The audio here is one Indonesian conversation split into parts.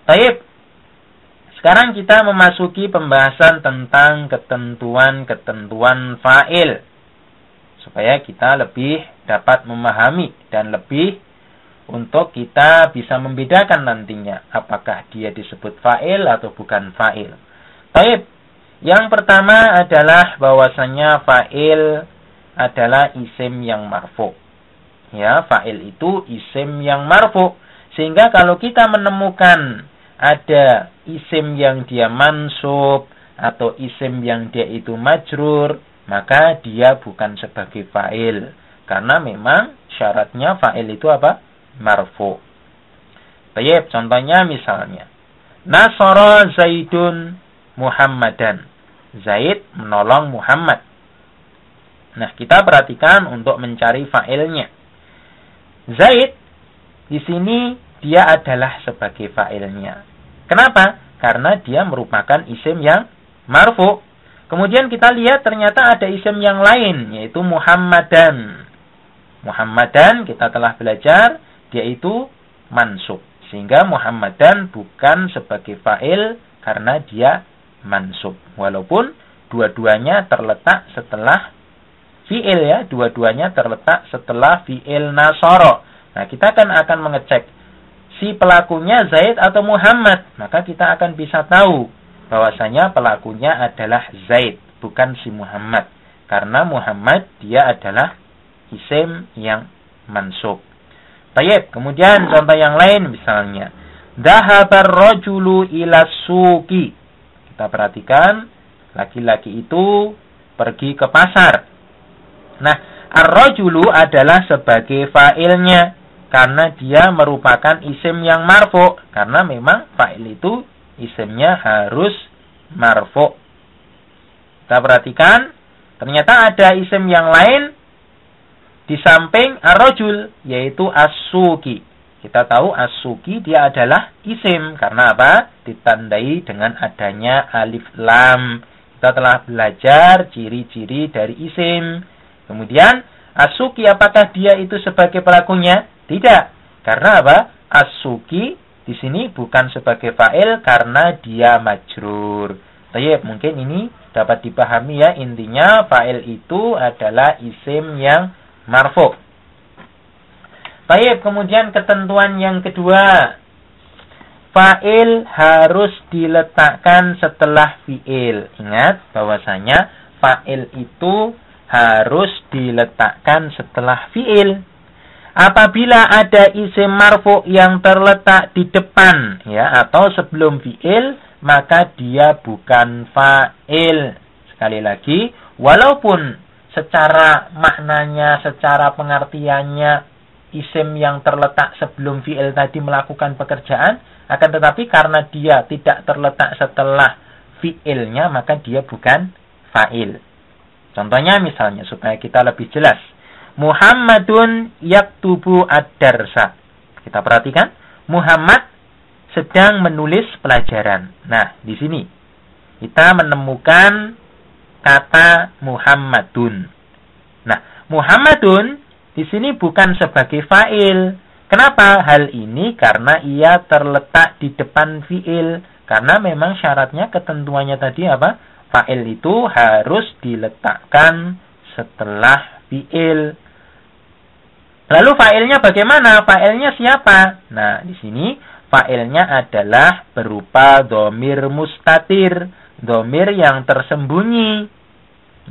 Baik. Sekarang kita memasuki pembahasan tentang ketentuan-ketentuan fa'il. Supaya kita lebih dapat memahami dan lebih untuk kita bisa membedakan nantinya. Apakah dia disebut fa'il atau bukan fa'il. Baik. Yang pertama adalah bahwasanya fa'il adalah isim yang marfu. Ya, fa'il itu isim yang marfu. Sehingga kalau kita menemukan ada isim yang dia mansub atau isim yang dia itu majrur, maka dia bukan sebagai fa'il. Karena memang syaratnya fa'il itu apa? Marfu. Baik, contohnya misalnya, Nasara Zaidun Muhammadan. Zaid menolong Muhammad. Nah, kita perhatikan untuk mencari fa'ilnya. Zaid di sini dia adalah sebagai fa'ilnya. Kenapa? Karena dia merupakan isim yang marfu. Kemudian kita lihat ternyata ada isim yang lain, yaitu Muhammadan. Muhammadan kita telah belajar, dia itu mansub. Sehingga Muhammadan bukan sebagai fa'il karena dia mansub. Walaupun dua-duanya terletak setelah fi'il ya. Dua-duanya terletak setelah fi'il nasara. Nah, kita akan mengecek si pelakunya Zaid atau Muhammad, maka kita akan bisa tahu bahwasanya pelakunya adalah Zaid, bukan si Muhammad. Karena Muhammad dia adalah isim yang mansub. Baik, kemudian contoh yang lain misalnya, Dhahabar rajulu ila suqi. Kita perhatikan, laki-laki itu pergi ke pasar. Nah, ar-rajulu adalah sebagai fa'ilnya. Karena dia merupakan isim yang marfu. Karena memang fa'il itu isimnya harus marfu. Kita perhatikan. Ternyata ada isim yang lain di samping ar-rajul. Yaitu as-suqi. Kita tahu as-suqi dia adalah isim. Karena apa? Ditandai dengan adanya alif lam. Kita telah belajar ciri-ciri dari isim. Kemudian as-suqi apakah dia itu sebagai pelakunya? Tidak. Karena apa? As-suqi di sini bukan sebagai fa'il karena dia majrur. Baik, mungkin ini dapat dipahami ya. Intinya fa'il itu adalah isim yang marfu. Baik, kemudian ketentuan yang kedua. Fa'il harus diletakkan setelah fi'il. Ingat bahwasanya fa'il itu harus diletakkan setelah fi'il. Apabila ada isim marfu yang terletak di depan ya atau sebelum fi'il, maka dia bukan fa'il. Sekali lagi, walaupun secara maknanya, secara pengertiannya isim yang terletak sebelum fi'il tadi melakukan pekerjaan, akan tetapi karena dia tidak terletak setelah fi'ilnya, maka dia bukan fa'il. Contohnya misalnya supaya kita lebih jelas. Muhammadun yaktubu ad-darsa. Kita perhatikan, Muhammad sedang menulis pelajaran. Nah, di sini kita menemukan kata Muhammadun. Nah, Muhammadun di sini bukan sebagai fa'il. Kenapa hal ini? Karena ia terletak di depan fi'il. Karena memang syaratnya ketentuannya tadi apa? Fa'il itu harus diletakkan setelah fi'il. Lalu fa'ilnya bagaimana? Fa'ilnya siapa? Nah, di sini fa'ilnya adalah berupa dhamir mustatir, dhamir yang tersembunyi.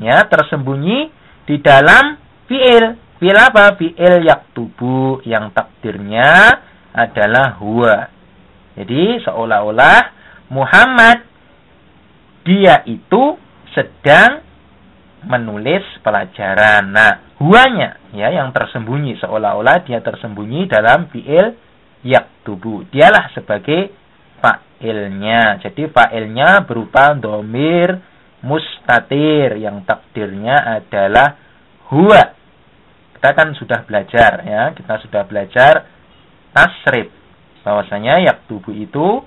Ya, tersembunyi di dalam fi'il. Fi'il apa? Fi'il yaktubu yang takdirnya adalah huwa. Jadi seolah-olah Muhammad dia itu sedang menulis pelajaran. Nah, huwanya ya yang tersembunyi, seolah-olah dia tersembunyi dalam fi'il yaktubu. Dialah sebagai fa'ilnya. Jadi fa'ilnya berupa dhamir mustatir yang takdirnya adalah huwa. Kita kan sudah belajar ya, kita sudah belajar tasrif bahwasanya yaktubu itu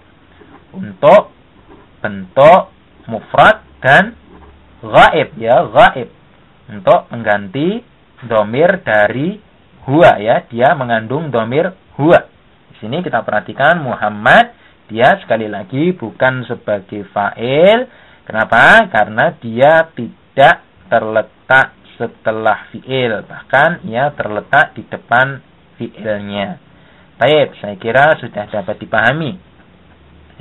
untuk bentuk mufrad dan ghaib ya, ghaib untuk mengganti dhamir dari huwa ya, dia mengandung dhamir huwa. Di sini kita perhatikan Muhammad Dia sekali lagi bukan sebagai fa'il. Kenapa? Karena dia tidak terletak setelah fi'il. Bahkan ia terletak di depan fi'ilnya. Baik, saya kira sudah dapat dipahami.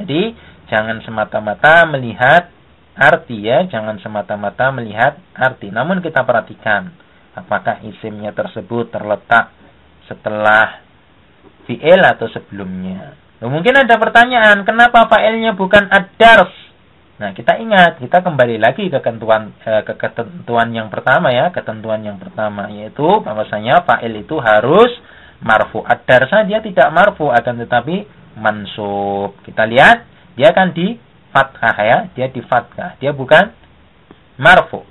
Jadi, jangan semata-mata melihat arti ya. Jangan semata-mata melihat arti. Namun kita perhatikan. Apakah isimnya tersebut terletak setelah fi'il atau sebelumnya. Mungkin ada pertanyaan, kenapa fa'ilnya bukan ad-dars? Nah, kita ingat, kita kembali lagi ke ketentuan yang pertama ya, ketentuan yang pertama yaitu bahwasanya fa'il itu harus marfu. Ad-darsa dia tidak marfu, akan tetapi mansub. Kita lihat, dia akan di fathah ya, dia di fathah, dia bukan marfu.